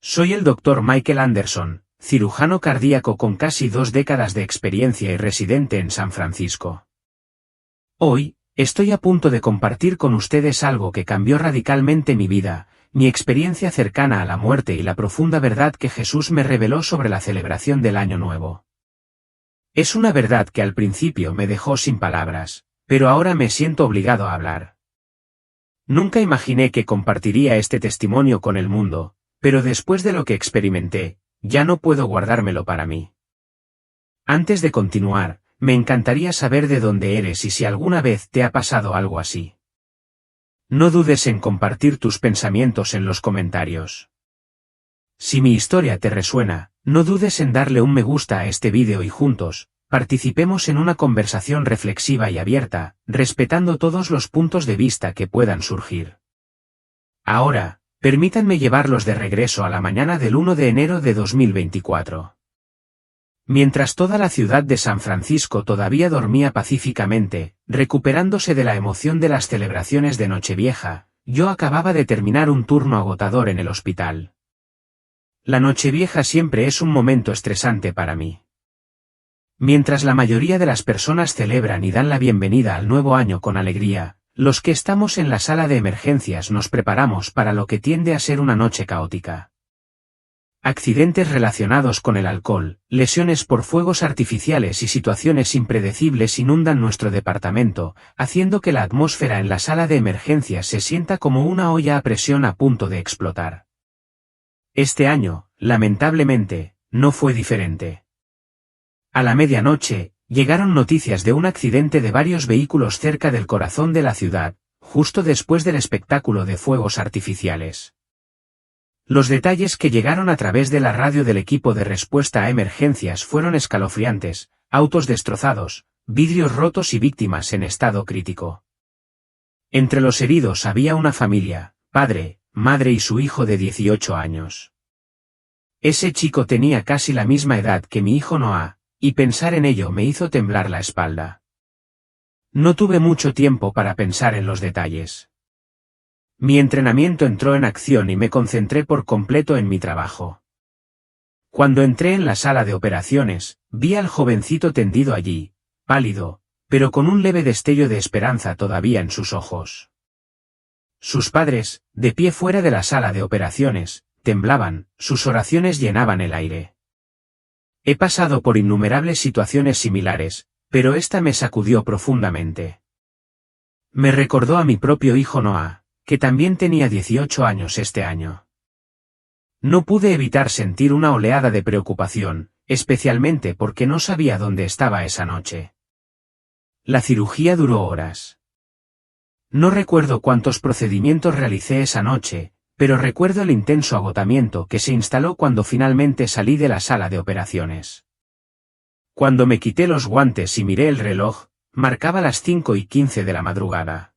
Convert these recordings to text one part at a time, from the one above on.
Soy el Dr. Michael Anderson, cirujano cardíaco con casi 2 décadas de experiencia y residente en San Francisco. Hoy, estoy a punto de compartir con ustedes algo que cambió radicalmente mi vida, mi experiencia cercana a la muerte y la profunda verdad que Jesús me reveló sobre la celebración del Año Nuevo. Es una verdad que al principio me dejó sin palabras, pero ahora me siento obligado a hablar. Nunca imaginé que compartiría este testimonio con el mundo, pero después de lo que experimenté, ya no puedo guardármelo para mí. Antes de continuar, me encantaría saber de dónde eres y si alguna vez te ha pasado algo así. No dudes en compartir tus pensamientos en los comentarios. Si mi historia te resuena, no dudes en darle un me gusta a este vídeo y juntos, participemos en una conversación reflexiva y abierta, respetando todos los puntos de vista que puedan surgir. Ahora, permítanme llevarlos de regreso a la mañana del 1 de enero de 2024. Mientras toda la ciudad de San Francisco todavía dormía pacíficamente, recuperándose de la emoción de las celebraciones de Nochevieja, yo acababa de terminar un turno agotador en el hospital. La Nochevieja siempre es un momento estresante para mí. Mientras la mayoría de las personas celebran y dan la bienvenida al nuevo año con alegría, los que estamos en la sala de emergencias nos preparamos para lo que tiende a ser una noche caótica. Accidentes relacionados con el alcohol, lesiones por fuegos artificiales y situaciones impredecibles inundan nuestro departamento, haciendo que la atmósfera en la sala de emergencias se sienta como una olla a presión a punto de explotar. Este año, lamentablemente, no fue diferente. A la medianoche, llegaron noticias de un accidente de varios vehículos cerca del corazón de la ciudad, justo después del espectáculo de fuegos artificiales. Los detalles que llegaron a través de la radio del equipo de respuesta a emergencias fueron escalofriantes: autos destrozados, vidrios rotos y víctimas en estado crítico. Entre los heridos había una familia, padre, madre y su hijo de 18 años. Ese chico tenía casi la misma edad que mi hijo Noah, y pensar en ello me hizo temblar la espalda. No tuve mucho tiempo para pensar en los detalles. Mi entrenamiento entró en acción y me concentré por completo en mi trabajo. Cuando entré en la sala de operaciones, vi al jovencito tendido allí, pálido, pero con un leve destello de esperanza todavía en sus ojos. Sus padres, de pie fuera de la sala de operaciones, temblaban, sus oraciones llenaban el aire. He pasado por innumerables situaciones similares, pero esta me sacudió profundamente. Me recordó a mi propio hijo Noah, que también tenía 18 años este año. No pude evitar sentir una oleada de preocupación, especialmente porque no sabía dónde estaba esa noche. La cirugía duró horas. No recuerdo cuántos procedimientos realicé esa noche, pero recuerdo el intenso agotamiento que se instaló cuando finalmente salí de la sala de operaciones. Cuando me quité los guantes y miré el reloj, marcaba las 5:15 de la madrugada.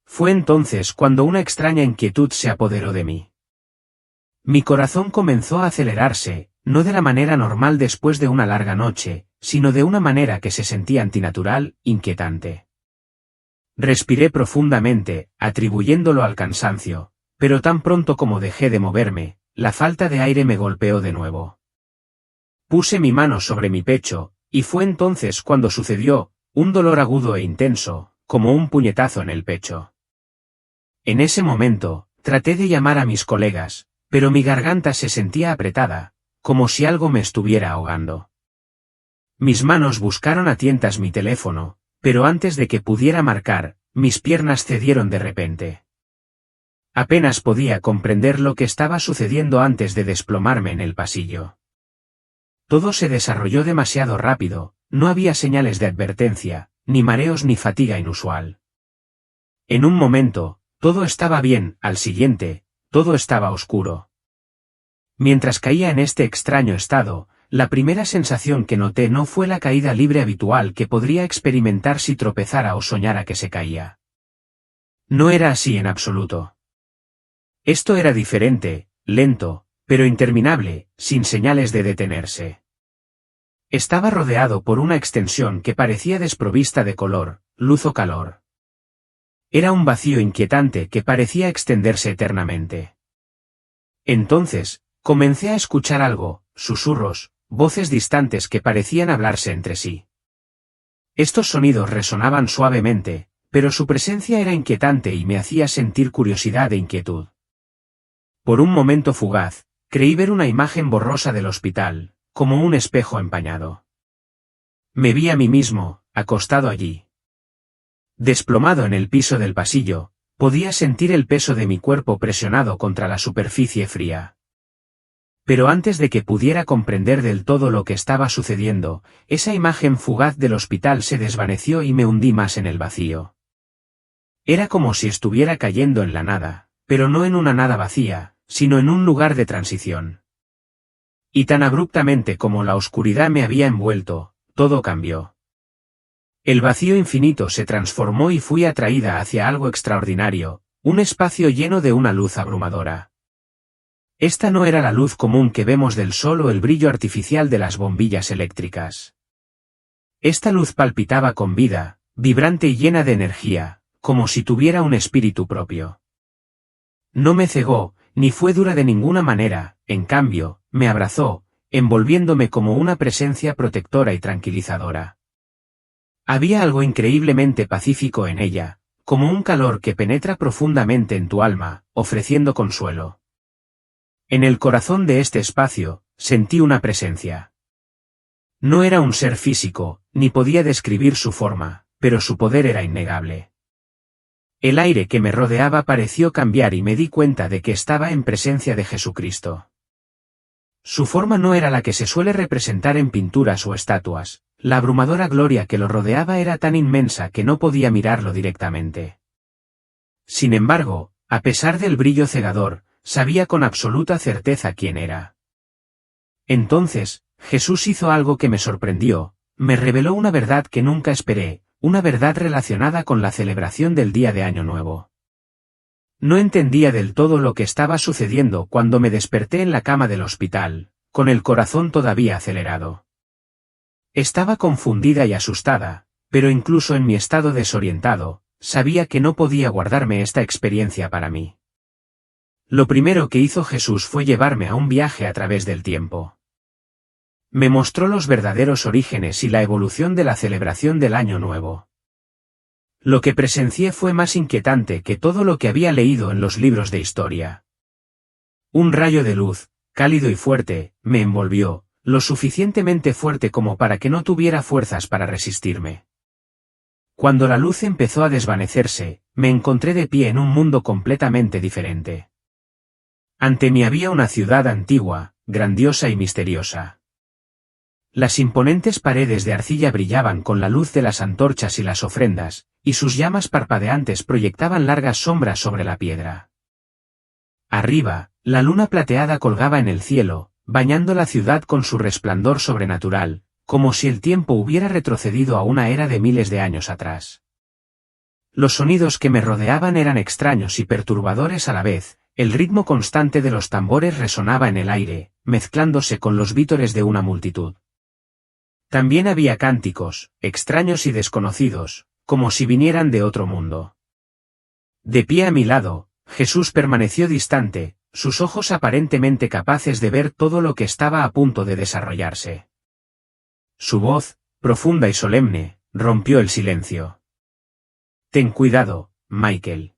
Fue entonces cuando una extraña inquietud se apoderó de mí. Mi corazón comenzó a acelerarse, no de la manera normal después de una larga noche, sino de una manera que se sentía antinatural, inquietante. Respiré profundamente, atribuyéndolo al cansancio, pero tan pronto como dejé de moverme, la falta de aire me golpeó de nuevo. Puse mi mano sobre mi pecho, y fue entonces cuando sucedió, un dolor agudo e intenso, como un puñetazo en el pecho. En ese momento, traté de llamar a mis colegas, pero mi garganta se sentía apretada, como si algo me estuviera ahogando. Mis manos buscaron a tientas mi teléfono, pero antes de que pudiera marcar, mis piernas cedieron de repente. Apenas podía comprender lo que estaba sucediendo antes de desplomarme en el pasillo. Todo se desarrolló demasiado rápido, no había señales de advertencia, ni mareos ni fatiga inusual. En un momento, todo estaba bien, al siguiente, todo estaba oscuro. Mientras caía en este extraño estado, la primera sensación que noté no fue la caída libre habitual que podría experimentar si tropezara o soñara que se caía. No era así en absoluto. Esto era diferente, lento, pero interminable, sin señales de detenerse. Estaba rodeado por una extensión que parecía desprovista de color, luz o calor. Era un vacío inquietante que parecía extenderse eternamente. Entonces, comencé a escuchar algo, susurros, voces distantes que parecían hablarse entre sí. Estos sonidos resonaban suavemente, pero su presencia era inquietante y me hacía sentir curiosidad e inquietud. Por un momento fugaz, creí ver una imagen borrosa del hospital, como un espejo empañado. Me vi a mí mismo, acostado allí. Desplomado en el piso del pasillo, podía sentir el peso de mi cuerpo presionado contra la superficie fría. Pero antes de que pudiera comprender del todo lo que estaba sucediendo, esa imagen fugaz del hospital se desvaneció y me hundí más en el vacío. Era como si estuviera cayendo en la nada, pero no en una nada vacía, sino en un lugar de transición. Y tan abruptamente como la oscuridad me había envuelto, todo cambió. El vacío infinito se transformó y fui atraída hacia algo extraordinario, un espacio lleno de una luz abrumadora. Esta no era la luz común que vemos del sol o el brillo artificial de las bombillas eléctricas. Esta luz palpitaba con vida, vibrante y llena de energía, como si tuviera un espíritu propio. No me cegó, ni fue dura de ninguna manera, en cambio, me abrazó, envolviéndome como una presencia protectora y tranquilizadora. Había algo increíblemente pacífico en ella, como un calor que penetra profundamente en tu alma, ofreciendo consuelo. En el corazón de este espacio, sentí una presencia. No era un ser físico, ni podía describir su forma, pero su poder era innegable. El aire que me rodeaba pareció cambiar y me di cuenta de que estaba en presencia de Jesucristo. Su forma no era la que se suele representar en pinturas o estatuas, la abrumadora gloria que lo rodeaba era tan inmensa que no podía mirarlo directamente. Sin embargo, a pesar del brillo cegador, sabía con absoluta certeza quién era. Entonces, Jesús hizo algo que me sorprendió, me reveló una verdad que nunca esperé, una verdad relacionada con la celebración del día de Año Nuevo. No entendía del todo lo que estaba sucediendo cuando me desperté en la cama del hospital, con el corazón todavía acelerado. Estaba confundida y asustada, pero incluso en mi estado desorientado, sabía que no podía guardarme esta experiencia para mí. Lo primero que hizo Jesús fue llevarme a un viaje a través del tiempo. Me mostró los verdaderos orígenes y la evolución de la celebración del Año Nuevo. Lo que presencié fue más inquietante que todo lo que había leído en los libros de historia. Un rayo de luz, cálido y fuerte, me envolvió, lo suficientemente fuerte como para que no tuviera fuerzas para resistirme. Cuando la luz empezó a desvanecerse, me encontré de pie en un mundo completamente diferente. Ante mí había una ciudad antigua, grandiosa y misteriosa. Las imponentes paredes de arcilla brillaban con la luz de las antorchas y las ofrendas, y sus llamas parpadeantes proyectaban largas sombras sobre la piedra. Arriba, la luna plateada colgaba en el cielo, bañando la ciudad con su resplandor sobrenatural, como si el tiempo hubiera retrocedido a una era de miles de años atrás. Los sonidos que me rodeaban eran extraños y perturbadores a la vez, el ritmo constante de los tambores resonaba en el aire, mezclándose con los vítores de una multitud. También había cánticos, extraños y desconocidos, como si vinieran de otro mundo. De pie a mi lado, Jesús permaneció distante, sus ojos aparentemente capaces de ver todo lo que estaba a punto de desarrollarse. Su voz, profunda y solemne, rompió el silencio. Ten cuidado, Michael.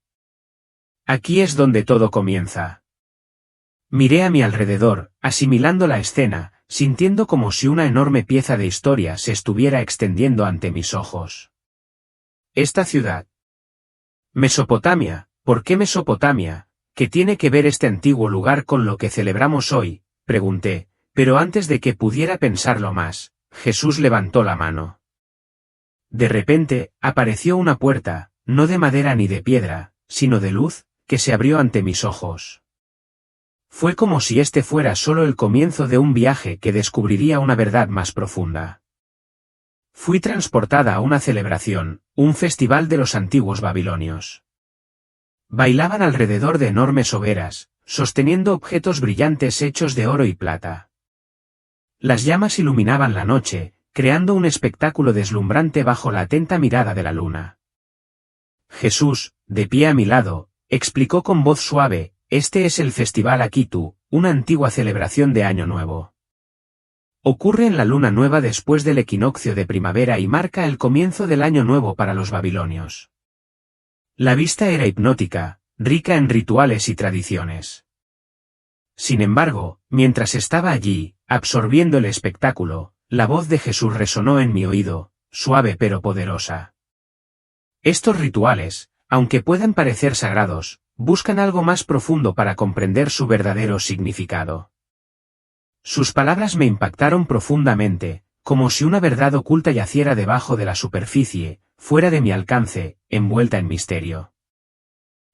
Aquí es donde todo comienza. Miré a mi alrededor, asimilando la escena, sintiendo como si una enorme pieza de historia se estuviera extendiendo ante mis ojos. Esta ciudad. Mesopotamia, ¿por qué Mesopotamia? ¿Qué tiene que ver este antiguo lugar con lo que celebramos hoy? Pregunté, pero antes de que pudiera pensarlo más, Jesús levantó la mano. De repente, apareció una puerta, no de madera ni de piedra, sino de luz, que se abrió ante mis ojos. Fue como si este fuera solo el comienzo de un viaje que descubriría una verdad más profunda. Fui transportada a una celebración, un festival de los antiguos babilonios. Bailaban alrededor de enormes hogueras, sosteniendo objetos brillantes hechos de oro y plata. Las llamas iluminaban la noche, creando un espectáculo deslumbrante bajo la atenta mirada de la luna. Jesús, de pie a mi lado, explicó con voz suave: este es el festival Akitu, una antigua celebración de Año Nuevo. Ocurre en la luna nueva después del equinoccio de primavera y marca el comienzo del Año Nuevo para los babilonios. La vista era hipnótica, rica en rituales y tradiciones. Sin embargo, mientras estaba allí, absorbiendo el espectáculo, la voz de Jesús resonó en mi oído, suave pero poderosa. Estos rituales, aunque puedan parecer sagrados, buscan algo más profundo para comprender su verdadero significado. Sus palabras me impactaron profundamente, como si una verdad oculta yaciera debajo de la superficie, fuera de mi alcance, envuelta en misterio.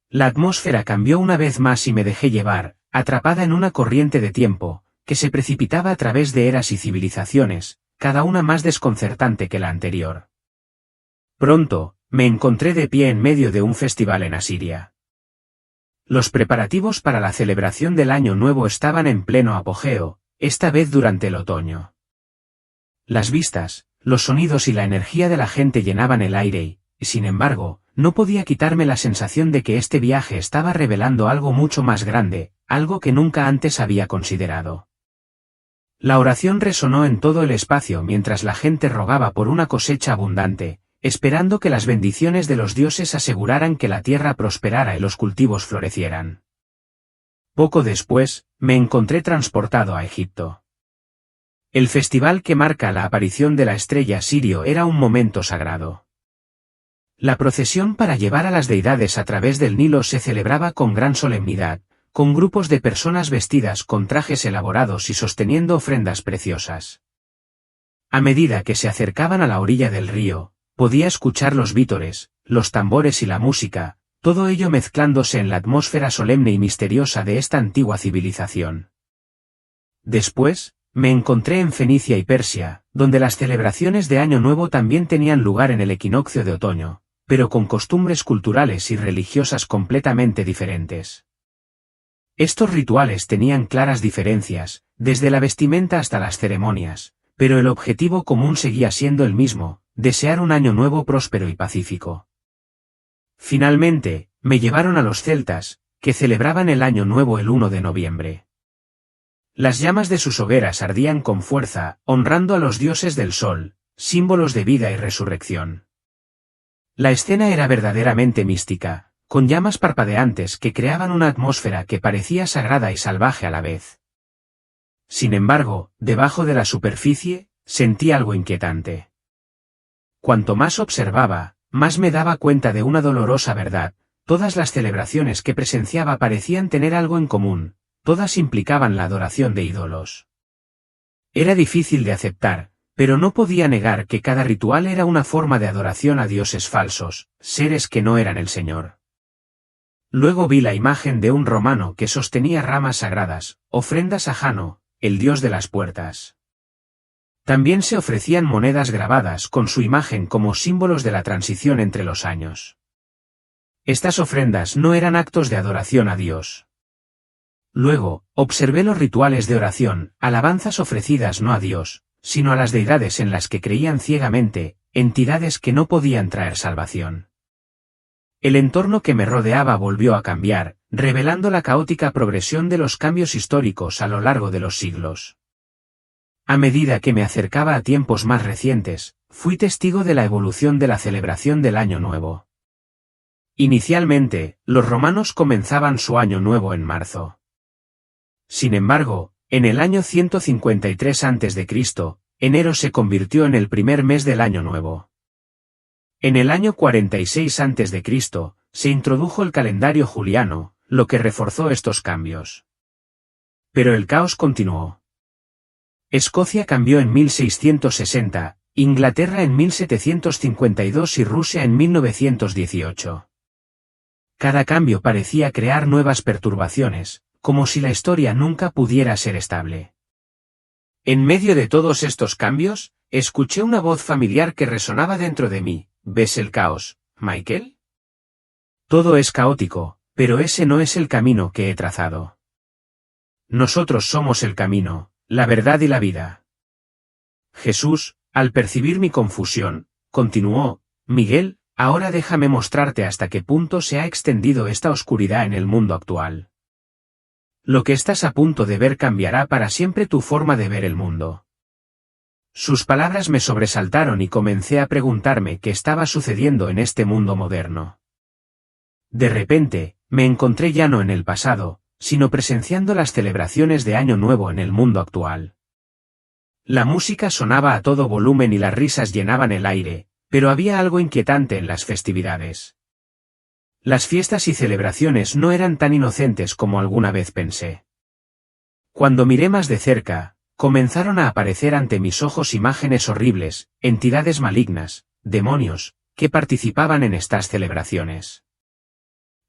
La atmósfera cambió una vez más y me dejé llevar, atrapada en una corriente de tiempo, que se precipitaba a través de eras y civilizaciones, cada una más desconcertante que la anterior. Pronto, me encontré de pie en medio de un festival en Asiria. Los preparativos para la celebración del Año Nuevo estaban en pleno apogeo, esta vez durante el otoño. Las vistas, los sonidos y la energía de la gente llenaban el aire y, sin embargo, no podía quitarme la sensación de que este viaje estaba revelando algo mucho más grande, algo que nunca antes había considerado. La oración resonó en todo el espacio mientras la gente rogaba por una cosecha abundante, esperando que las bendiciones de los dioses aseguraran que la tierra prosperara y los cultivos florecieran. Poco después, me encontré transportado a Egipto. El festival que marca la aparición de la estrella Sirio era un momento sagrado. La procesión para llevar a las deidades a través del Nilo se celebraba con gran solemnidad, con grupos de personas vestidas con trajes elaborados y sosteniendo ofrendas preciosas. A medida que se acercaban a la orilla del río, podía escuchar los vítores, los tambores y la música, todo ello mezclándose en la atmósfera solemne y misteriosa de esta antigua civilización. Después, me encontré en Fenicia y Persia, donde las celebraciones de Año Nuevo también tenían lugar en el equinoccio de otoño, pero con costumbres culturales y religiosas completamente diferentes. Estos rituales tenían claras diferencias, desde la vestimenta hasta las ceremonias, pero el objetivo común seguía siendo el mismo, desear un año nuevo próspero y pacífico. Finalmente, me llevaron a los celtas, que celebraban el Año Nuevo el 1 de noviembre. Las llamas de sus hogueras ardían con fuerza, honrando a los dioses del sol, símbolos de vida y resurrección. La escena era verdaderamente mística, con llamas parpadeantes que creaban una atmósfera que parecía sagrada y salvaje a la vez. Sin embargo, debajo de la superficie, sentí algo inquietante. Cuanto más observaba, más me daba cuenta de una dolorosa verdad: todas las celebraciones que presenciaba parecían tener algo en común, todas implicaban la adoración de ídolos. Era difícil de aceptar, pero no podía negar que cada ritual era una forma de adoración a dioses falsos, seres que no eran el Señor. Luego vi la imagen de un romano que sostenía ramas sagradas, ofrendas a Jano, el dios de las puertas. También se ofrecían monedas grabadas con su imagen como símbolos de la transición entre los años. Estas ofrendas no eran actos de adoración a Dios. Luego, observé los rituales de oración, alabanzas ofrecidas no a Dios, sino a las deidades en las que creían ciegamente, entidades que no podían traer salvación. El entorno que me rodeaba volvió a cambiar, revelando la caótica progresión de los cambios históricos a lo largo de los siglos. A medida que me acercaba a tiempos más recientes, fui testigo de la evolución de la celebración del Año Nuevo. Inicialmente, los romanos comenzaban su Año Nuevo en marzo. Sin embargo, en el año 153 a.C., enero se convirtió en el primer mes del Año Nuevo. En el año 46 a.C., se introdujo el calendario juliano, lo que reforzó estos cambios. Pero el caos continuó. Escocia cambió en 1660, Inglaterra en 1752 y Rusia en 1918. Cada cambio parecía crear nuevas perturbaciones, como si la historia nunca pudiera ser estable. En medio de todos estos cambios, escuché una voz familiar que resonaba dentro de mí: ¿ves el caos, Michael? Todo es caótico, pero ese no es el camino que he trazado. Nosotros somos el camino, la verdad y la vida. Jesús, al percibir mi confusión, continuó: Miguel, ahora déjame mostrarte hasta qué punto se ha extendido esta oscuridad en el mundo actual. Lo que estás a punto de ver cambiará para siempre tu forma de ver el mundo. Sus palabras me sobresaltaron y comencé a preguntarme qué estaba sucediendo en este mundo moderno. De repente, me encontré ya no en el pasado, sino presenciando las celebraciones de Año Nuevo en el mundo actual. La música sonaba a todo volumen y las risas llenaban el aire, pero había algo inquietante en las festividades. Las fiestas y celebraciones no eran tan inocentes como alguna vez pensé. Cuando miré más de cerca, comenzaron a aparecer ante mis ojos imágenes horribles, entidades malignas, demonios, que participaban en estas celebraciones.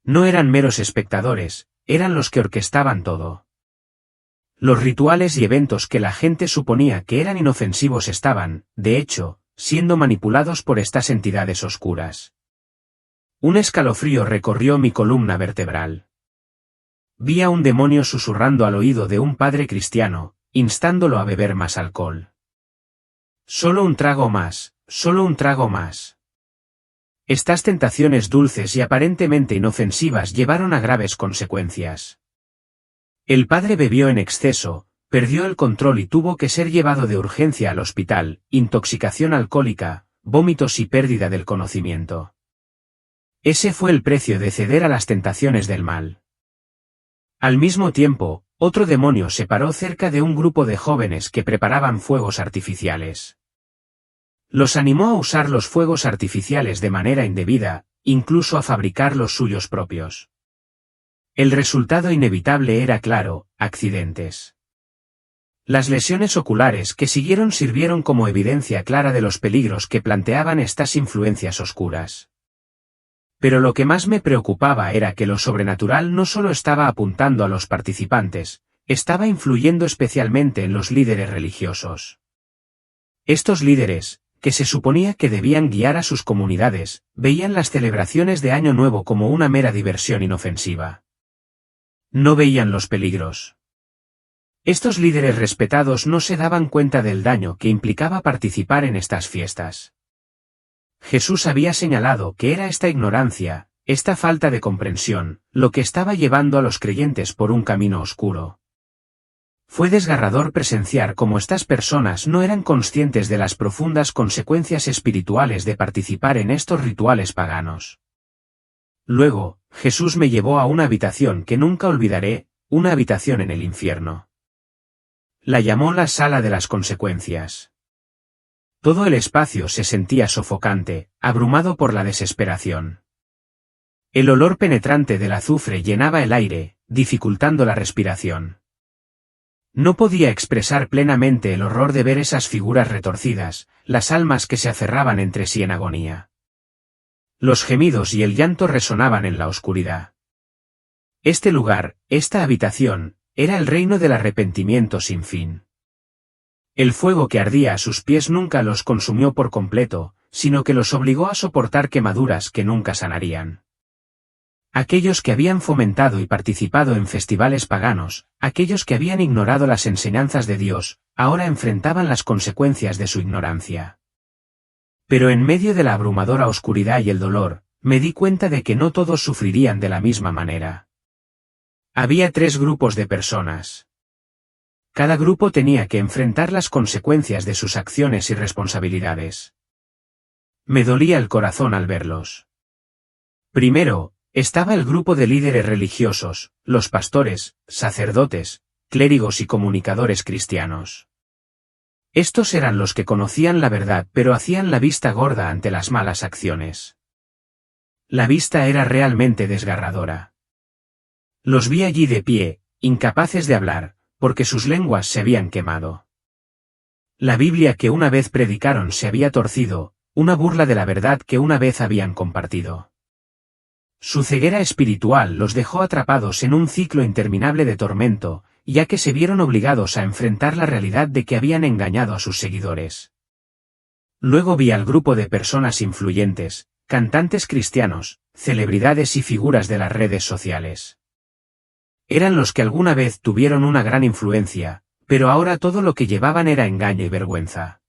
No eran meros espectadores, eran los que orquestaban todo. Los rituales y eventos que la gente suponía que eran inofensivos estaban, de hecho, siendo manipulados por estas entidades oscuras. Un escalofrío recorrió mi columna vertebral. Vi a un demonio susurrando al oído de un padre cristiano, instándolo a beber más alcohol. Solo un trago más, solo un trago más. Estas tentaciones dulces y aparentemente inofensivas llevaron a graves consecuencias. El padre bebió en exceso, perdió el control y tuvo que ser llevado de urgencia al hospital, intoxicación alcohólica, vómitos y pérdida del conocimiento. Ese fue el precio de ceder a las tentaciones del mal. Al mismo tiempo, otro demonio se paró cerca de un grupo de jóvenes que preparaban fuegos artificiales. Los animó a usar los fuegos artificiales de manera indebida, incluso a fabricar los suyos propios. El resultado inevitable era claro: accidentes. Las lesiones oculares que siguieron sirvieron como evidencia clara de los peligros que planteaban estas influencias oscuras. Pero lo que más me preocupaba era que lo sobrenatural no solo estaba apuntando a los participantes, estaba influyendo especialmente en los líderes religiosos. Estos líderes, que se suponía que debían guiar a sus comunidades, veían las celebraciones de Año Nuevo como una mera diversión inofensiva. No veían los peligros. Estos líderes respetados no se daban cuenta del daño que implicaba participar en estas fiestas. Jesús había señalado que era esta ignorancia, esta falta de comprensión, lo que estaba llevando a los creyentes por un camino oscuro. Fue desgarrador presenciar cómo estas personas no eran conscientes de las profundas consecuencias espirituales de participar en estos rituales paganos. Luego, Jesús me llevó a una habitación que nunca olvidaré, una habitación en el infierno. La llamó la sala de las consecuencias. Todo el espacio se sentía sofocante, abrumado por la desesperación. El olor penetrante del azufre llenaba el aire, dificultando la respiración. No podía expresar plenamente el horror de ver esas figuras retorcidas, las almas que se aferraban entre sí en agonía. Los gemidos y el llanto resonaban en la oscuridad. Este lugar, esta habitación, era el reino del arrepentimiento sin fin. El fuego que ardía a sus pies nunca los consumió por completo, sino que los obligó a soportar quemaduras que nunca sanarían. Aquellos que habían fomentado y participado en festivales paganos, aquellos que habían ignorado las enseñanzas de Dios, ahora enfrentaban las consecuencias de su ignorancia. Pero en medio de la abrumadora oscuridad y el dolor, me di cuenta de que no todos sufrirían de la misma manera. Había 3 grupos de personas. Cada grupo tenía que enfrentar las consecuencias de sus acciones y responsabilidades. Me dolía el corazón al verlos. Primero, estaba el grupo de líderes religiosos, los pastores, sacerdotes, clérigos y comunicadores cristianos. Estos eran los que conocían la verdad pero hacían la vista gorda ante las malas acciones. La vista era realmente desgarradora. Los vi allí de pie, incapaces de hablar, porque sus lenguas se habían quemado. La Biblia que una vez predicaron se había torcido, una burla de la verdad que una vez habían compartido. Su ceguera espiritual los dejó atrapados en un ciclo interminable de tormento, ya que se vieron obligados a enfrentar la realidad de que habían engañado a sus seguidores. Luego vi al grupo de personas influyentes, cantantes cristianos, celebridades y figuras de las redes sociales. Eran los que alguna vez tuvieron una gran influencia, pero ahora todo lo que llevaban era engaño y vergüenza.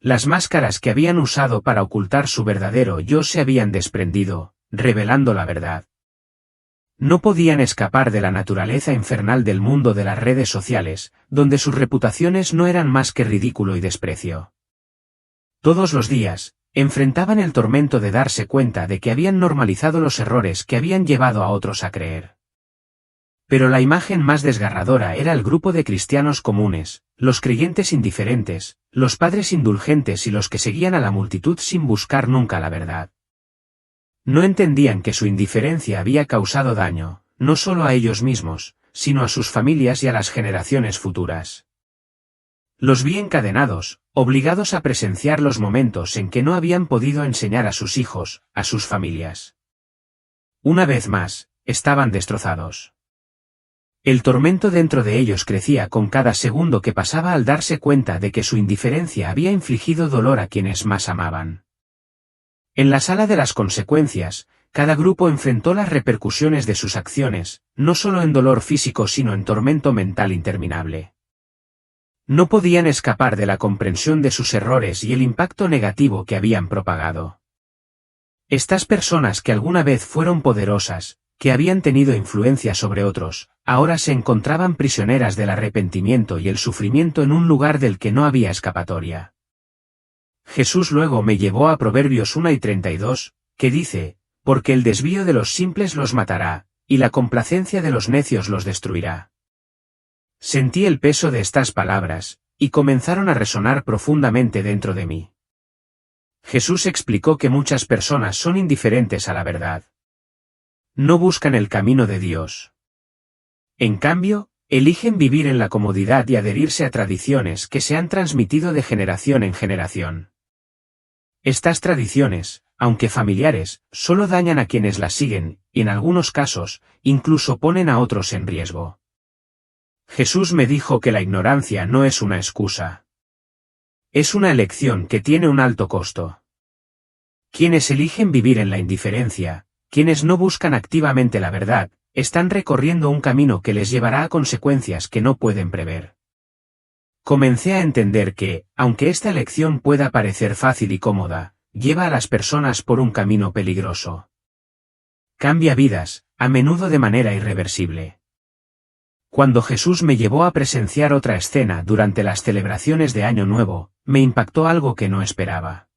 Las máscaras que habían usado para ocultar su verdadero yo se habían desprendido, revelando la verdad. No podían escapar de la naturaleza infernal del mundo de las redes sociales, donde sus reputaciones no eran más que ridículo y desprecio. Todos los días, enfrentaban el tormento de darse cuenta de que habían normalizado los errores que habían llevado a otros a creer. Pero la imagen más desgarradora era el grupo de cristianos comunes, los creyentes indiferentes, los padres indulgentes y los que seguían a la multitud sin buscar nunca la verdad. No entendían que su indiferencia había causado daño, no solo a ellos mismos, sino a sus familias y a las generaciones futuras. Los vi encadenados, obligados a presenciar los momentos en que no habían podido enseñar a sus hijos, a sus familias. Una vez más, estaban destrozados. El tormento dentro de ellos crecía con cada segundo que pasaba al darse cuenta de que su indiferencia había infligido dolor a quienes más amaban. En la sala de las consecuencias, cada grupo enfrentó las repercusiones de sus acciones, no solo en dolor físico sino en tormento mental interminable. No podían escapar de la comprensión de sus errores y el impacto negativo que habían propagado. Estas personas que alguna vez fueron poderosas, que habían tenido influencia sobre otros, ahora se encontraban prisioneras del arrepentimiento y el sufrimiento en un lugar del que no había escapatoria. Jesús luego me llevó a Proverbios 1:32, que dice, porque el desvío de los simples los matará, y la complacencia de los necios los destruirá. Sentí el peso de estas palabras, y comenzaron a resonar profundamente dentro de mí. Jesús explicó que muchas personas son indiferentes a la verdad. No buscan el camino de Dios. En cambio, eligen vivir en la comodidad y adherirse a tradiciones que se han transmitido de generación en generación. Estas tradiciones, aunque familiares, solo dañan a quienes las siguen, y en algunos casos, incluso ponen a otros en riesgo. Jesús me dijo que la ignorancia no es una excusa. Es una elección que tiene un alto costo. Quienes eligen vivir en la indiferencia, quienes no buscan activamente la verdad, están recorriendo un camino que les llevará a consecuencias que no pueden prever. Comencé a entender que, aunque esta elección pueda parecer fácil y cómoda, lleva a las personas por un camino peligroso. Cambia vidas, a menudo de manera irreversible. Cuando Jesús me llevó a presenciar otra escena durante las celebraciones de Año Nuevo, me impactó algo que no esperaba.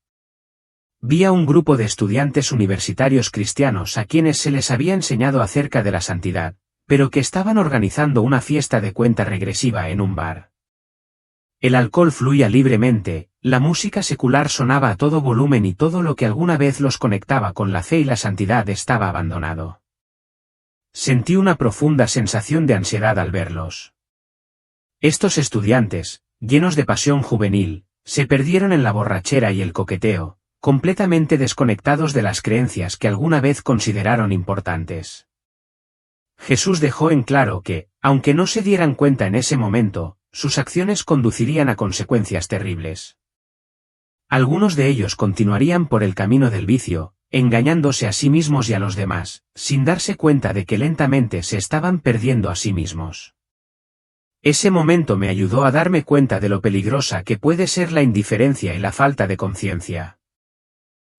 Vi a un grupo de estudiantes universitarios cristianos a quienes se les había enseñado acerca de la santidad, pero que estaban organizando una fiesta de cuenta regresiva en un bar. El alcohol fluía libremente, la música secular sonaba a todo volumen y todo lo que alguna vez los conectaba con la fe y la santidad estaba abandonado. Sentí una profunda sensación de ansiedad al verlos. Estos estudiantes, llenos de pasión juvenil, se perdieron en la borrachera y el coqueteo, completamente desconectados de las creencias que alguna vez consideraron importantes. Jesús dejó en claro que, aunque no se dieran cuenta en ese momento, sus acciones conducirían a consecuencias terribles. Algunos de ellos continuarían por el camino del vicio, engañándose a sí mismos y a los demás, sin darse cuenta de que lentamente se estaban perdiendo a sí mismos. Ese momento me ayudó a darme cuenta de lo peligrosa que puede ser la indiferencia y la falta de conciencia.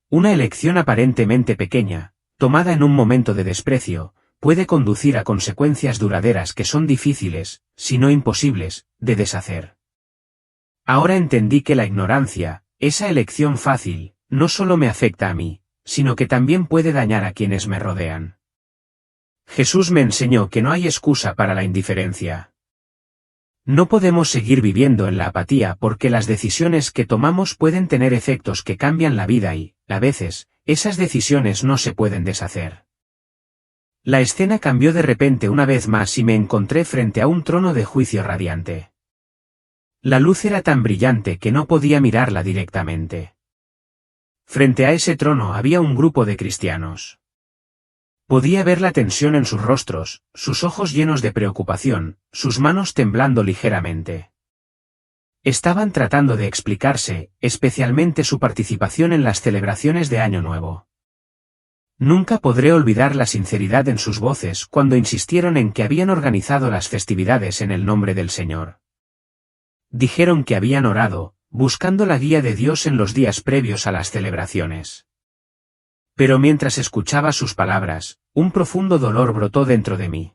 Una elección aparentemente pequeña, tomada en un momento de desprecio, puede conducir a consecuencias duraderas que son difíciles, si no imposibles, de deshacer. Ahora entendí que la ignorancia, esa elección fácil, no solo me afecta a mí, sino que también puede dañar a quienes me rodean. Jesús me enseñó que no hay excusa para la indiferencia. No podemos seguir viviendo en la apatía porque las decisiones que tomamos pueden tener efectos que cambian la vida y, a veces, esas decisiones no se pueden deshacer. La escena cambió de repente una vez más y me encontré frente a un trono de juicio radiante. La luz era tan brillante que no podía mirarla directamente. Frente a ese trono había un grupo de cristianos. Podía ver la tensión en sus rostros, sus ojos llenos de preocupación, sus manos temblando ligeramente. Estaban tratando de explicarse, especialmente su participación en las celebraciones de Año Nuevo. Nunca podré olvidar la sinceridad en sus voces cuando insistieron en que habían organizado las festividades en el nombre del Señor. Dijeron que habían orado, buscando la guía de Dios en los días previos a las celebraciones. Pero mientras escuchaba sus palabras, un profundo dolor brotó dentro de mí.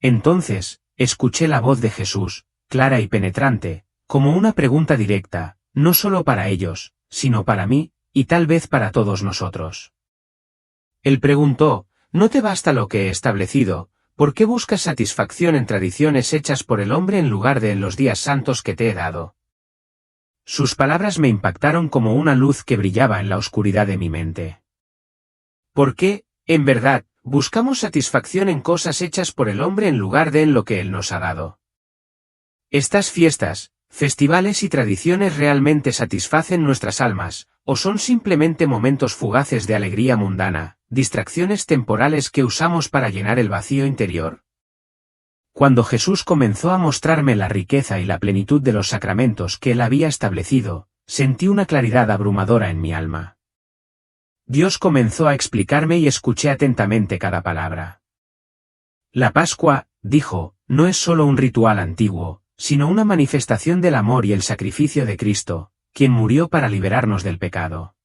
Entonces, escuché la voz de Jesús, clara y penetrante, como una pregunta directa, no solo para ellos, sino para mí, y tal vez para todos nosotros. Él preguntó: ¿no te basta lo que he establecido? ¿Por qué buscas satisfacción en tradiciones hechas por el hombre en lugar de en los días santos que te he dado? Sus palabras me impactaron como una luz que brillaba en la oscuridad de mi mente. ¿Por qué, en verdad, buscamos satisfacción en cosas hechas por el hombre en lugar de en lo que él nos ha dado? ¿Estas fiestas, festivales y tradiciones realmente satisfacen nuestras almas, o son simplemente momentos fugaces de alegría mundana, distracciones temporales que usamos para llenar el vacío interior? Cuando Jesús comenzó a mostrarme la riqueza y la plenitud de los sacramentos que él había establecido, sentí una claridad abrumadora en mi alma. Dios comenzó a explicarme y escuché atentamente cada palabra. La Pascua, dijo, no es solo un ritual antiguo, sino una manifestación del amor y el sacrificio de Cristo, quien murió para liberarnos del pecado.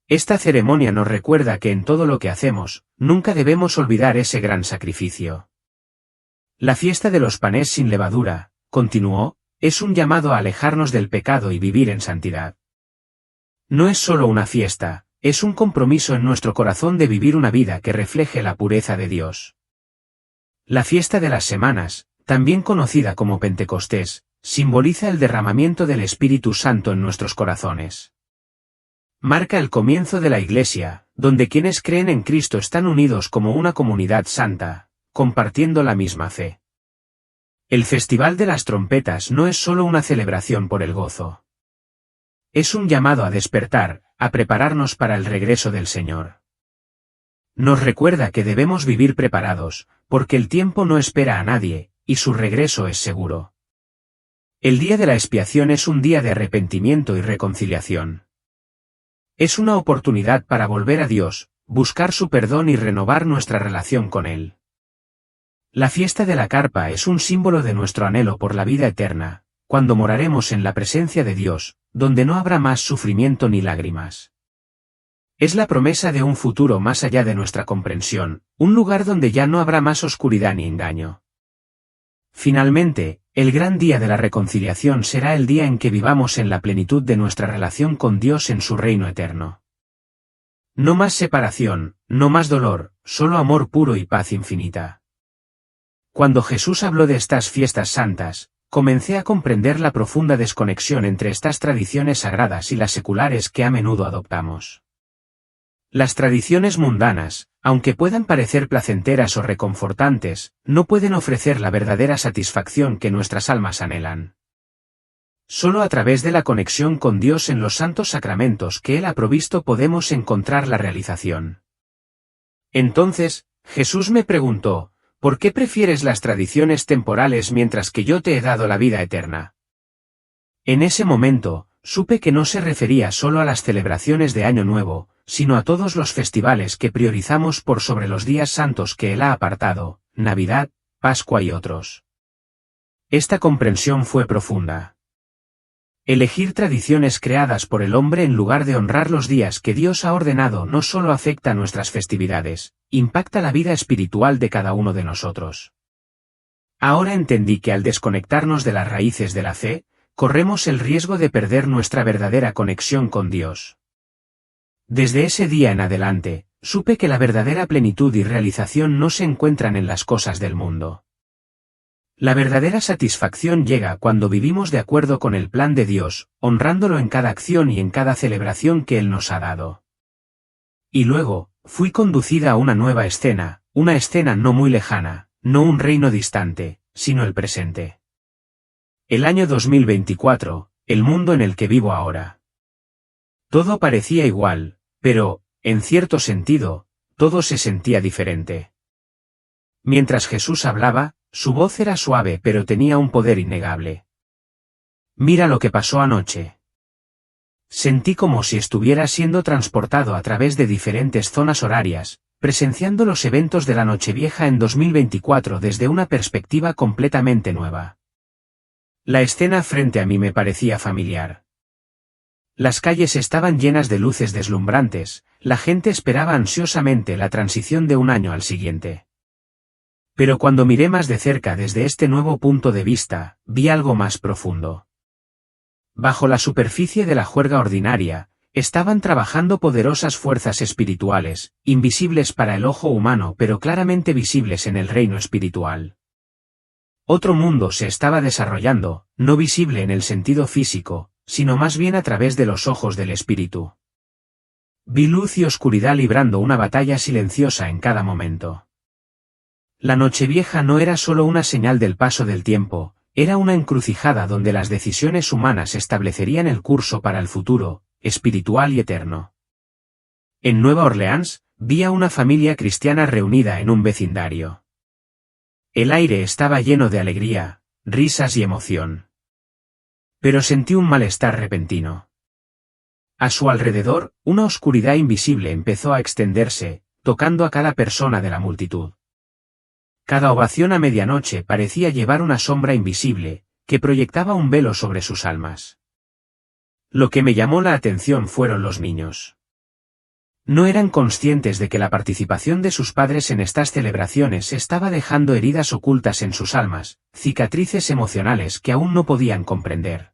Esta ceremonia nos recuerda que en todo lo que hacemos, nunca debemos olvidar ese gran sacrificio. La fiesta de los panes sin levadura, continuó, es un llamado a alejarnos del pecado y vivir en santidad. No es solo una fiesta, es un compromiso en nuestro corazón de vivir una vida que refleje la pureza de Dios. La fiesta de las semanas, también conocida como Pentecostés, simboliza el derramamiento del Espíritu Santo en nuestros corazones. Marca el comienzo de la Iglesia, donde quienes creen en Cristo están unidos como una comunidad santa, compartiendo la misma fe. El Festival de las Trompetas no es solo una celebración por el gozo. Es un llamado a despertar, a prepararnos para el regreso del Señor. Nos recuerda que debemos vivir preparados, porque el tiempo no espera a nadie, y su regreso es seguro. El día de la expiación es un día de arrepentimiento y reconciliación. Es una oportunidad para volver a Dios, buscar su perdón y renovar nuestra relación con Él. La fiesta de la carpa es un símbolo de nuestro anhelo por la vida eterna, cuando moraremos en la presencia de Dios, donde no habrá más sufrimiento ni lágrimas. Es la promesa de un futuro más allá de nuestra comprensión, un lugar donde ya no habrá más oscuridad ni engaño. Finalmente, el gran día de la reconciliación será el día en que vivamos en la plenitud de nuestra relación con Dios en su reino eterno. No más separación, no más dolor, solo amor puro y paz infinita. Cuando Jesús habló de estas fiestas santas, comencé a comprender la profunda desconexión entre estas tradiciones sagradas y las seculares que a menudo adoptamos. Las tradiciones mundanas, aunque puedan parecer placenteras o reconfortantes, no pueden ofrecer la verdadera satisfacción que nuestras almas anhelan. Solo a través de la conexión con Dios en los santos sacramentos que Él ha provisto podemos encontrar la realización. Entonces, Jesús me preguntó: ¿por qué prefieres las tradiciones temporales mientras que yo te he dado la vida eterna? En ese momento, supe que no se refería solo a las celebraciones de Año Nuevo, sino a todos los festivales que priorizamos por sobre los días santos que Él ha apartado, Navidad, Pascua y otros. Esta comprensión fue profunda. Elegir tradiciones creadas por el hombre en lugar de honrar los días que Dios ha ordenado no solo afecta nuestras festividades, impacta la vida espiritual de cada uno de nosotros. Ahora entendí que al desconectarnos de las raíces de la fe, corremos el riesgo de perder nuestra verdadera conexión con Dios. Desde ese día en adelante, supe que la verdadera plenitud y realización no se encuentran en las cosas del mundo. La verdadera satisfacción llega cuando vivimos de acuerdo con el plan de Dios, honrándolo en cada acción y en cada celebración que Él nos ha dado. Y luego, fui conducida a una nueva escena, una escena no muy lejana, no un reino distante, sino el presente. El año 2024, el mundo en el que vivo ahora. Todo parecía igual, pero, en cierto sentido, todo se sentía diferente. Mientras Jesús hablaba, su voz era suave pero tenía un poder innegable. Mira lo que pasó anoche. Sentí como si estuviera siendo transportado a través de diferentes zonas horarias, presenciando los eventos de la Nochevieja en 2024 desde una perspectiva completamente nueva. La escena frente a mí me parecía familiar. Las calles estaban llenas de luces deslumbrantes, la gente esperaba ansiosamente la transición de un año al siguiente. Pero cuando miré más de cerca desde este nuevo punto de vista, vi algo más profundo. Bajo la superficie de la juerga ordinaria, estaban trabajando poderosas fuerzas espirituales, invisibles para el ojo humano pero claramente visibles en el reino espiritual. Otro mundo se estaba desarrollando, no visible en el sentido físico, sino más bien a través de los ojos del espíritu. Vi luz y oscuridad librando una batalla silenciosa en cada momento. La Nochevieja no era solo una señal del paso del tiempo, era una encrucijada donde las decisiones humanas establecerían el curso para el futuro, espiritual y eterno. En Nueva Orleans, vi a una familia cristiana reunida en un vecindario. El aire estaba lleno de alegría, risas y emoción. Pero sentí un malestar repentino. A su alrededor, una oscuridad invisible empezó a extenderse, tocando a cada persona de la multitud. Cada ovación a medianoche parecía llevar una sombra invisible, que proyectaba un velo sobre sus almas. Lo que me llamó la atención fueron los niños. No eran conscientes de que la participación de sus padres en estas celebraciones estaba dejando heridas ocultas en sus almas, cicatrices emocionales que aún no podían comprender.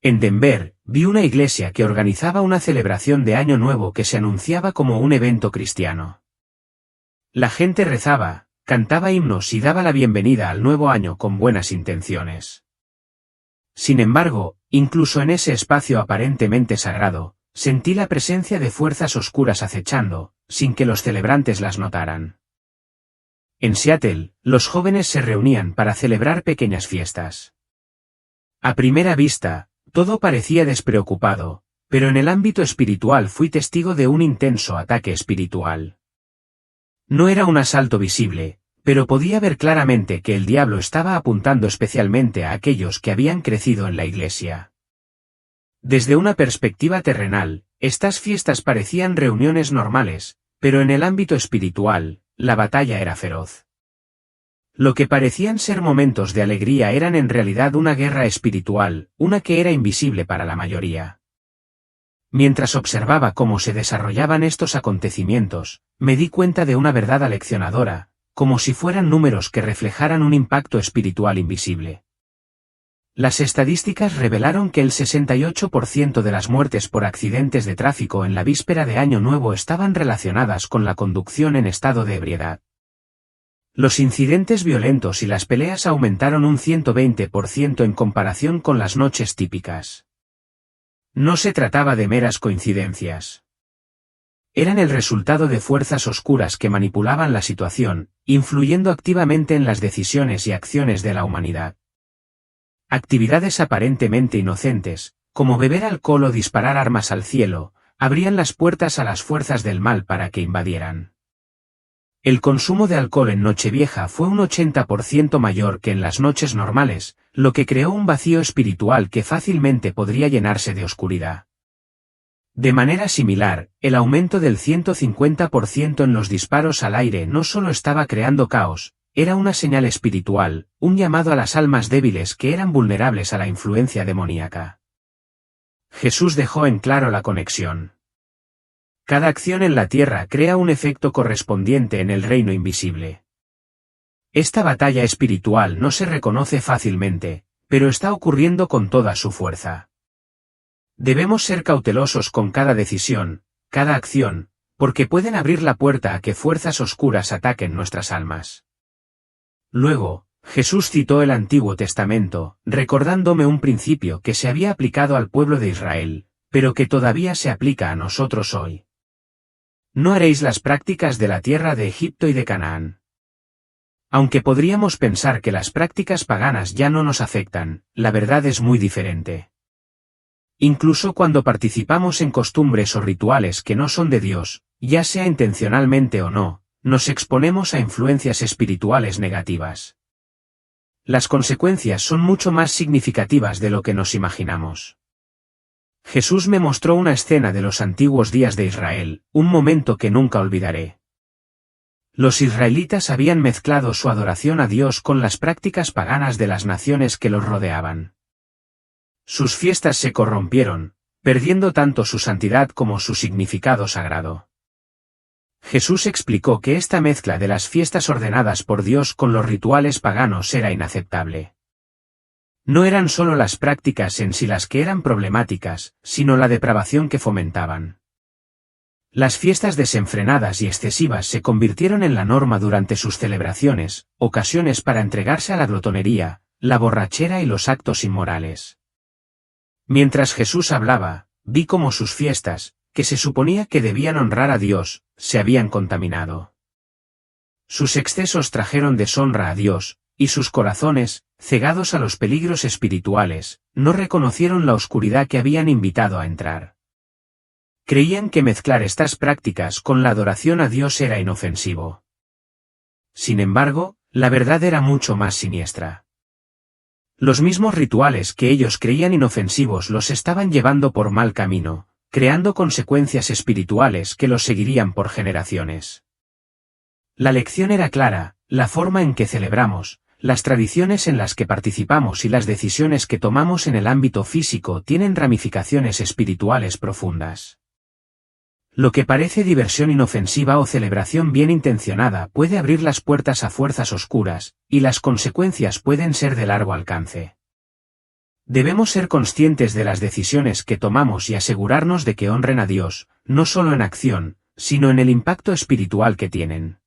En Denver, vi una iglesia que organizaba una celebración de Año Nuevo que se anunciaba como un evento cristiano. La gente rezaba, cantaba himnos y daba la bienvenida al nuevo año con buenas intenciones. Sin embargo, incluso en ese espacio aparentemente sagrado, sentí la presencia de fuerzas oscuras acechando, sin que los celebrantes las notaran. En Seattle, los jóvenes se reunían para celebrar pequeñas fiestas. A primera vista, todo parecía despreocupado, pero en el ámbito espiritual fui testigo de un intenso ataque espiritual. No era un asalto visible, pero podía ver claramente que el diablo estaba apuntando especialmente a aquellos que habían crecido en la iglesia. Desde una perspectiva terrenal, estas fiestas parecían reuniones normales, pero en el ámbito espiritual, la batalla era feroz. Lo que parecían ser momentos de alegría eran en realidad una guerra espiritual, una que era invisible para la mayoría. Mientras observaba cómo se desarrollaban estos acontecimientos, me di cuenta de una verdad aleccionadora, como si fueran números que reflejaran un impacto espiritual invisible. Las estadísticas revelaron que el 68% de las muertes por accidentes de tráfico en la víspera de Año Nuevo estaban relacionadas con la conducción en estado de ebriedad. Los incidentes violentos y las peleas aumentaron un 120% en comparación con las noches típicas. No se trataba de meras coincidencias. Eran el resultado de fuerzas oscuras que manipulaban la situación, influyendo activamente en las decisiones y acciones de la humanidad. Actividades aparentemente inocentes, como beber alcohol o disparar armas al cielo, abrían las puertas a las fuerzas del mal para que invadieran. El consumo de alcohol en Nochevieja fue un 80% mayor que en las noches normales, lo que creó un vacío espiritual que fácilmente podría llenarse de oscuridad. De manera similar, el aumento del 150% en los disparos al aire no solo estaba creando caos, era una señal espiritual, un llamado a las almas débiles que eran vulnerables a la influencia demoníaca. Jesús dejó en claro la conexión. Cada acción en la tierra crea un efecto correspondiente en el reino invisible. Esta batalla espiritual no se reconoce fácilmente, pero está ocurriendo con toda su fuerza. Debemos ser cautelosos con cada decisión, cada acción, porque pueden abrir la puerta a que fuerzas oscuras ataquen nuestras almas. Luego, Jesús citó el Antiguo Testamento, recordándome un principio que se había aplicado al pueblo de Israel, pero que todavía se aplica a nosotros hoy. No haréis las prácticas de la tierra de Egipto y de Canaán. Aunque podríamos pensar que las prácticas paganas ya no nos afectan, la verdad es muy diferente. Incluso cuando participamos en costumbres o rituales que no son de Dios, ya sea intencionalmente o no, nos exponemos a influencias espirituales negativas. Las consecuencias son mucho más significativas de lo que nos imaginamos. Jesús me mostró una escena de los antiguos días de Israel, un momento que nunca olvidaré. Los israelitas habían mezclado su adoración a Dios con las prácticas paganas de las naciones que los rodeaban. Sus fiestas se corrompieron, perdiendo tanto su santidad como su significado sagrado. Jesús explicó que esta mezcla de las fiestas ordenadas por Dios con los rituales paganos era inaceptable. No eran solo las prácticas en sí las que eran problemáticas, sino la depravación que fomentaban. Las fiestas desenfrenadas y excesivas se convirtieron en la norma durante sus celebraciones, ocasiones para entregarse a la glotonería, la borrachera y los actos inmorales. Mientras Jesús hablaba, vi cómo sus fiestas, que se suponía que debían honrar a Dios, se habían contaminado. Sus excesos trajeron deshonra a Dios, y sus corazones, cegados a los peligros espirituales, no reconocieron la oscuridad que habían invitado a entrar. Creían que mezclar estas prácticas con la adoración a Dios era inofensivo. Sin embargo, la verdad era mucho más siniestra. Los mismos rituales que ellos creían inofensivos los estaban llevando por mal camino, creando consecuencias espirituales que los seguirían por generaciones. La lección era clara: la forma en que celebramos, las tradiciones en las que participamos y las decisiones que tomamos en el ámbito físico tienen ramificaciones espirituales profundas. Lo que parece diversión inofensiva o celebración bien intencionada puede abrir las puertas a fuerzas oscuras, y las consecuencias pueden ser de largo alcance. Debemos ser conscientes de las decisiones que tomamos y asegurarnos de que honren a Dios, no solo en acción, sino en el impacto espiritual que tienen.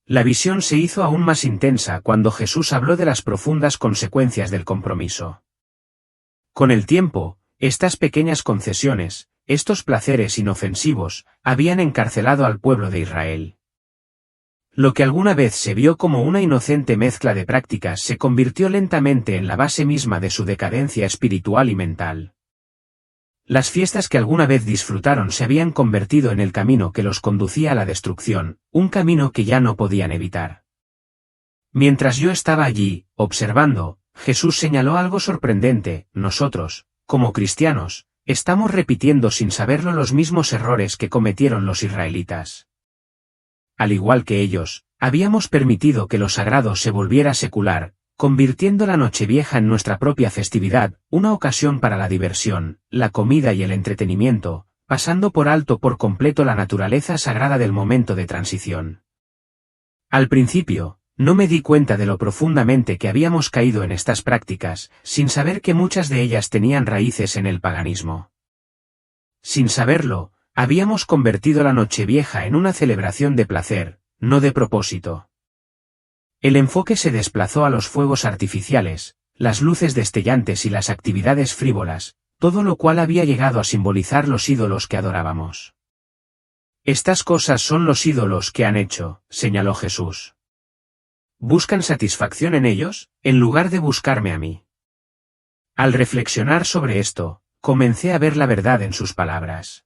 La visión se hizo aún más intensa cuando Jesús habló de las profundas consecuencias del compromiso. Con el tiempo, estas pequeñas concesiones, estos placeres inofensivos, habían encarcelado al pueblo de Israel. Lo que alguna vez se vio como una inocente mezcla de prácticas se convirtió lentamente en la base misma de su decadencia espiritual y mental. Las fiestas que alguna vez disfrutaron se habían convertido en el camino que los conducía a la destrucción, un camino que ya no podían evitar. Mientras yo estaba allí, observando, Jesús señaló algo sorprendente: nosotros, como cristianos, estamos repitiendo sin saberlo los mismos errores que cometieron los israelitas. Al igual que ellos, habíamos permitido que lo sagrado se volviera secular, convirtiendo la Nochevieja en nuestra propia festividad, una ocasión para la diversión, la comida y el entretenimiento, pasando por alto por completo la naturaleza sagrada del momento de transición. Al principio, no me di cuenta de lo profundamente que habíamos caído en estas prácticas, sin saber que muchas de ellas tenían raíces en el paganismo. Sin saberlo, habíamos convertido la Nochevieja en una celebración de placer, no de propósito. El enfoque se desplazó a los fuegos artificiales, las luces destellantes y las actividades frívolas, todo lo cual había llegado a simbolizar los ídolos que adorábamos. Estas cosas son los ídolos que han hecho, señaló Jesús. Buscan satisfacción en ellos, en lugar de buscarme a mí. Al reflexionar sobre esto, comencé a ver la verdad en sus palabras.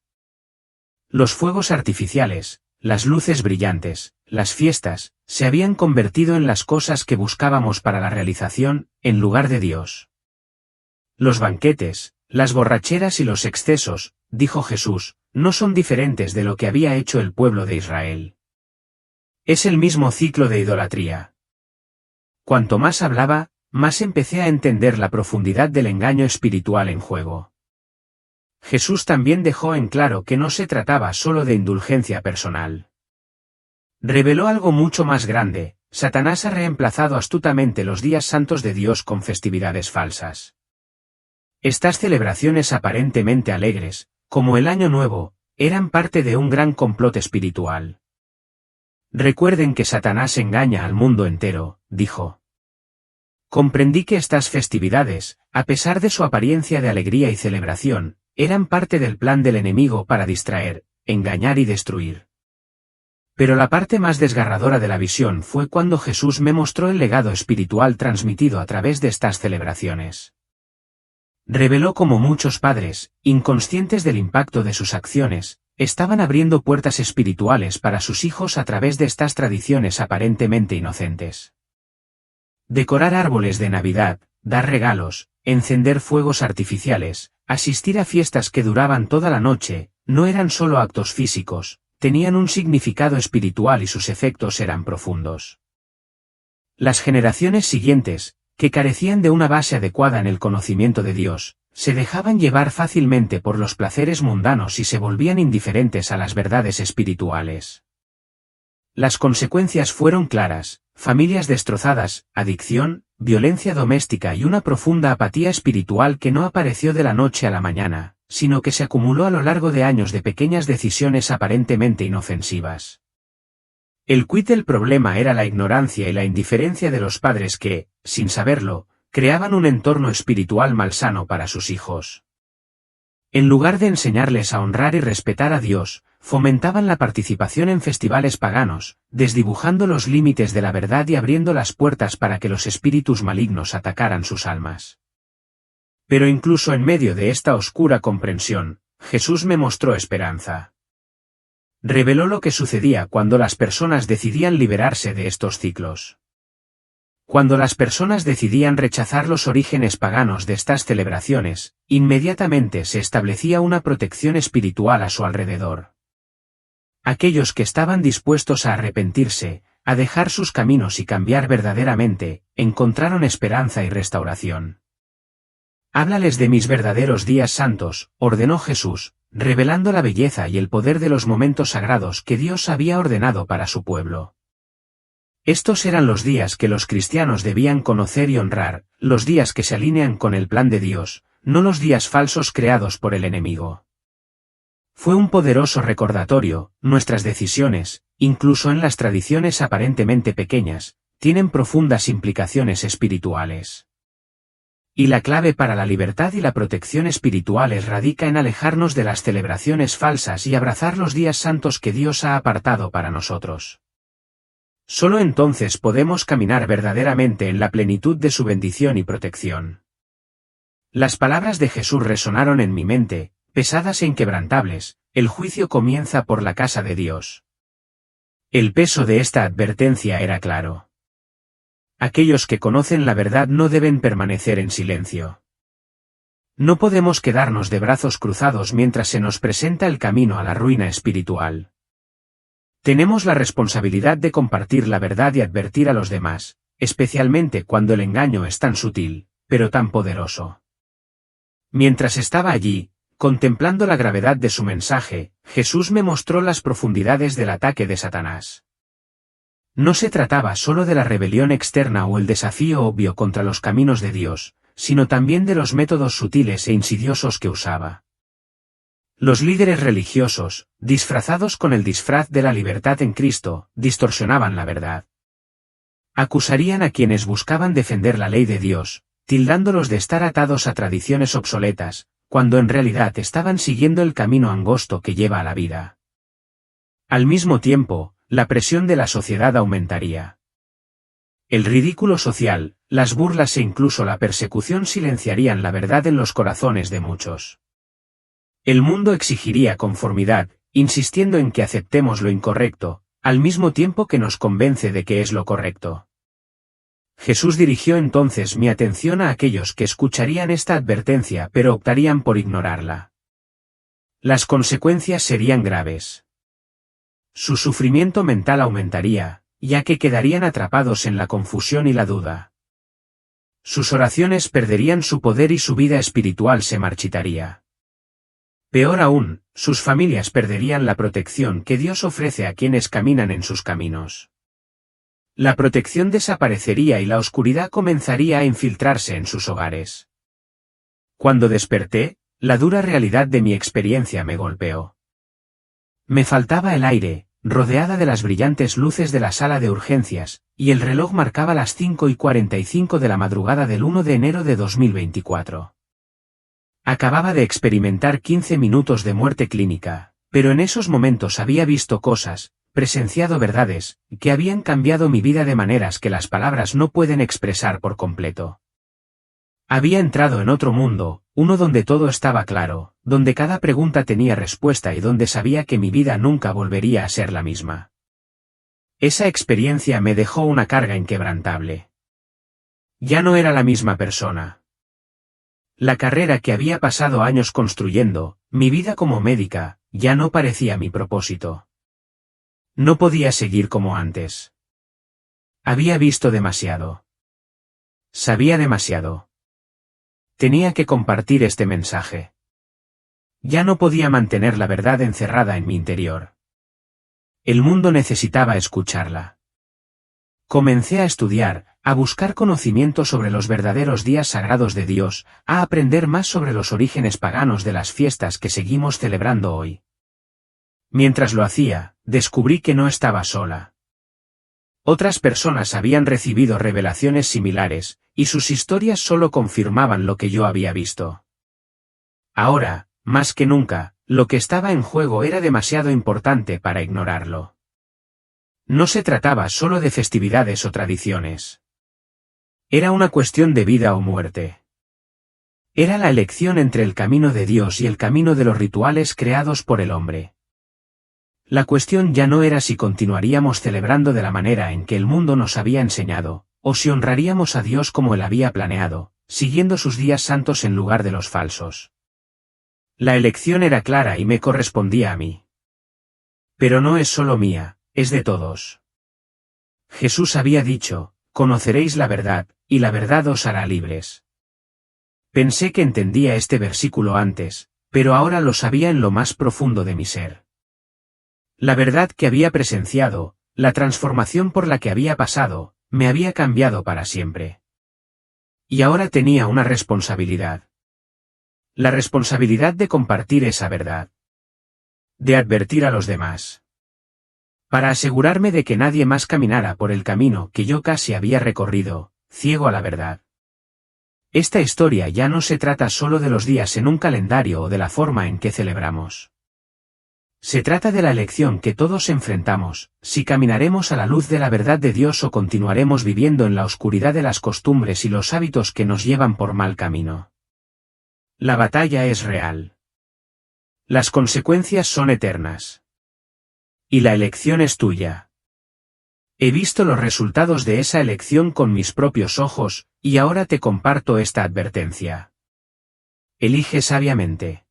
Los fuegos artificiales, las luces brillantes, las fiestas, se habían convertido en las cosas que buscábamos para la realización, en lugar de Dios. Los banquetes, las borracheras y los excesos, dijo Jesús, no son diferentes de lo que había hecho el pueblo de Israel. Es el mismo ciclo de idolatría. Cuanto más hablaba, más empecé a entender la profundidad del engaño espiritual en juego. Jesús también dejó en claro que no se trataba solo de indulgencia personal. Reveló algo mucho más grande: Satanás ha reemplazado astutamente los días santos de Dios con festividades falsas. Estas celebraciones aparentemente alegres, como el Año Nuevo, eran parte de un gran complot espiritual. Recuerden que Satanás engaña al mundo entero, dijo. Comprendí que estas festividades, a pesar de su apariencia de alegría y celebración, eran parte del plan del enemigo para distraer, engañar y destruir. Pero la parte más desgarradora de la visión fue cuando Jesús me mostró el legado espiritual transmitido a través de estas celebraciones. Reveló cómo muchos padres, inconscientes del impacto de sus acciones, estaban abriendo puertas espirituales para sus hijos a través de estas tradiciones aparentemente inocentes. Decorar árboles de Navidad, dar regalos, encender fuegos artificiales, asistir a fiestas que duraban toda la noche, no eran solo actos físicos, tenían un significado espiritual y sus efectos eran profundos. Las generaciones siguientes, que carecían de una base adecuada en el conocimiento de Dios, Se dejaban llevar fácilmente por los placeres mundanos y se volvían indiferentes a las verdades espirituales. Las consecuencias fueron claras: familias destrozadas, adicción, violencia doméstica y una profunda apatía espiritual que no apareció de la noche a la mañana, sino que se acumuló a lo largo de años de pequeñas decisiones aparentemente inofensivas. El quid del problema era la ignorancia y la indiferencia de los padres que, sin saberlo, creaban un entorno espiritual malsano para sus hijos. En lugar de enseñarles a honrar y respetar a Dios, fomentaban la participación en festivales paganos, desdibujando los límites de la verdad y abriendo las puertas para que los espíritus malignos atacaran sus almas. Pero incluso en medio de esta oscura comprensión, Jesús me mostró esperanza. Reveló lo que sucedía cuando las personas decidían liberarse de estos ciclos. Cuando las personas decidían rechazar los orígenes paganos de estas celebraciones, inmediatamente se establecía una protección espiritual a su alrededor. Aquellos que estaban dispuestos a arrepentirse, a dejar sus caminos y cambiar verdaderamente, encontraron esperanza y restauración. Háblales de mis verdaderos días santos, ordenó Jesús, revelando la belleza y el poder de los momentos sagrados que Dios había ordenado para su pueblo. Estos eran los días que los cristianos debían conocer y honrar, los días que se alinean con el plan de Dios, no los días falsos creados por el enemigo. Fue un poderoso recordatorio: nuestras decisiones, incluso en las tradiciones aparentemente pequeñas, tienen profundas implicaciones espirituales. Y la clave para la libertad y la protección espirituales radica en alejarnos de las celebraciones falsas y abrazar los días santos que Dios ha apartado para nosotros. Solo entonces podemos caminar verdaderamente en la plenitud de su bendición y protección. Las palabras de Jesús resonaron en mi mente, pesadas e inquebrantables: el juicio comienza por la casa de Dios. El peso de esta advertencia era claro. Aquellos que conocen la verdad no deben permanecer en silencio. No podemos quedarnos de brazos cruzados mientras se nos presenta el camino a la ruina espiritual. Tenemos la responsabilidad de compartir la verdad y advertir a los demás, especialmente cuando el engaño es tan sutil, pero tan poderoso. Mientras estaba allí, contemplando la gravedad de su mensaje, Jesús me mostró las profundidades del ataque de Satanás. No se trataba solo de la rebelión externa o el desafío obvio contra los caminos de Dios, sino también de los métodos sutiles e insidiosos que usaba. Los líderes religiosos, disfrazados con el disfraz de la libertad en Cristo, distorsionaban la verdad. Acusarían a quienes buscaban defender la ley de Dios, tildándolos de estar atados a tradiciones obsoletas, cuando en realidad estaban siguiendo el camino angosto que lleva a la vida. Al mismo tiempo, la presión de la sociedad aumentaría. El ridículo social, las burlas e incluso la persecución silenciarían la verdad en los corazones de muchos. El mundo exigiría conformidad, insistiendo en que aceptemos lo incorrecto, al mismo tiempo que nos convence de que es lo correcto. Jesús dirigió entonces mi atención a aquellos que escucharían esta advertencia pero optarían por ignorarla. Las consecuencias serían graves. Su sufrimiento mental aumentaría, ya que quedarían atrapados en la confusión y la duda. Sus oraciones perderían su poder y su vida espiritual se marchitaría. Peor aún, sus familias perderían la protección que Dios ofrece a quienes caminan en sus caminos. La protección desaparecería y la oscuridad comenzaría a infiltrarse en sus hogares. Cuando desperté, la dura realidad de mi experiencia me golpeó. Me faltaba el aire, rodeada de las brillantes luces de la sala de urgencias, y el reloj marcaba las 5:45 de la madrugada del 1 de enero de 2024. Acababa de experimentar 15 minutos de muerte clínica, pero en esos momentos había visto cosas, presenciado verdades, que habían cambiado mi vida de maneras que las palabras no pueden expresar por completo. Había entrado en otro mundo, uno donde todo estaba claro, donde cada pregunta tenía respuesta y donde sabía que mi vida nunca volvería a ser la misma. Esa experiencia me dejó una carga inquebrantable. Ya no era la misma persona. La carrera que había pasado años construyendo, mi vida como médica, ya no parecía mi propósito. No podía seguir como antes. Había visto demasiado. Sabía demasiado. Tenía que compartir este mensaje. Ya no podía mantener la verdad encerrada en mi interior. El mundo necesitaba escucharla. Comencé a estudiar, a buscar conocimiento sobre los verdaderos días sagrados de Dios, a aprender más sobre los orígenes paganos de las fiestas que seguimos celebrando hoy. Mientras lo hacía, descubrí que no estaba sola. Otras personas habían recibido revelaciones similares, y sus historias solo confirmaban lo que yo había visto. Ahora, más que nunca, lo que estaba en juego era demasiado importante para ignorarlo. No se trataba solo de festividades o tradiciones. Era una cuestión de vida o muerte. Era la elección entre el camino de Dios y el camino de los rituales creados por el hombre. La cuestión ya no era si continuaríamos celebrando de la manera en que el mundo nos había enseñado, o si honraríamos a Dios como él había planeado, siguiendo sus días santos en lugar de los falsos. La elección era clara y me correspondía a mí. Pero no es solo mía, es de todos. Jesús había dicho, conoceréis la verdad, y la verdad os hará libres. Pensé que entendía este versículo antes, pero ahora lo sabía en lo más profundo de mi ser. La verdad que había presenciado, la transformación por la que había pasado, me había cambiado para siempre. Y ahora tenía una responsabilidad. La responsabilidad de compartir esa verdad. De advertir a los demás. Para asegurarme de que nadie más caminara por el camino que yo casi había recorrido, ciego a la verdad. Esta historia ya no se trata solo de los días en un calendario o de la forma en que celebramos. Se trata de la elección que todos enfrentamos, si caminaremos a la luz de la verdad de Dios o continuaremos viviendo en la oscuridad de las costumbres y los hábitos que nos llevan por mal camino. La batalla es real. Las consecuencias son eternas. Y la elección es tuya. He visto los resultados de esa elección con mis propios ojos, y ahora te comparto esta advertencia. Elige sabiamente.